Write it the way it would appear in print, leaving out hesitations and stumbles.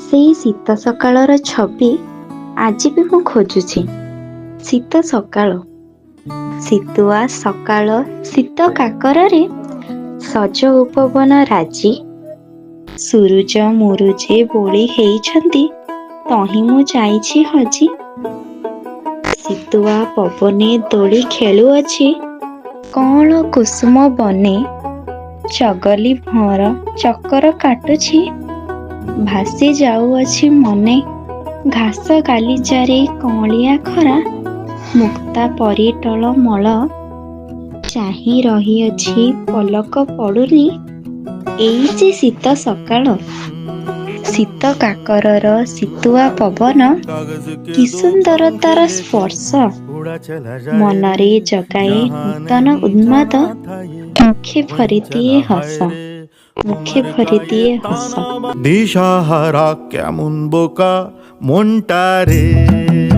ସେଇ ଶୀତ ସକାଳର ଛବି ଆଜି ବି ମୁଁ ଖୋଜୁଛି। ଶୀତ ସକାଳ, ଶୀତୁଆ ସକାଳ, ଶୀତ କାକରରେ ସଜ ଉପବନ ରାଜି। ସୁରୁଜ ମୁରୁଜେ ବୋଳି ହେଇଛନ୍ତି, ତହିଁ ମୁଁ ଯାଇଛି ହଜି। ଶୀତୁଆ ପବନେ ଦୋଳି ଖେଳୁଅଛି, କଅଁଳ କୁସୁମ ବନେ। ଚଗଲି ଭଅଁର ଚକର କାଟୁଛି, ଭାସି ଯାଉଅଛି ମନେ। ଘାସ ଗାଲିଚାରେ କଅଁଳିଆ ଖରା, ମୁକ୍ତା ପରି ଟଳମଳ। ଚାହିଁ ରହିଅଛି ପଲକ ପଡ଼ୁନି, ଏଇ ଯେ ଶୀତ ସକାଳ। ଶୀତ କାକରର ଶୀତୁଆ ପବନ, କି ସୁନ୍ଦର ତାର ସ୍ପର୍ଶ। ମନରେ ଜଗାଏ ନୂତନ ଉନ୍ମାଦ, ମୁଖେ ଭରିଦିଏ ହସ, মুখে ভরে দিয়ে হস। দিশাহারা কেমন বোকা মনটা রে।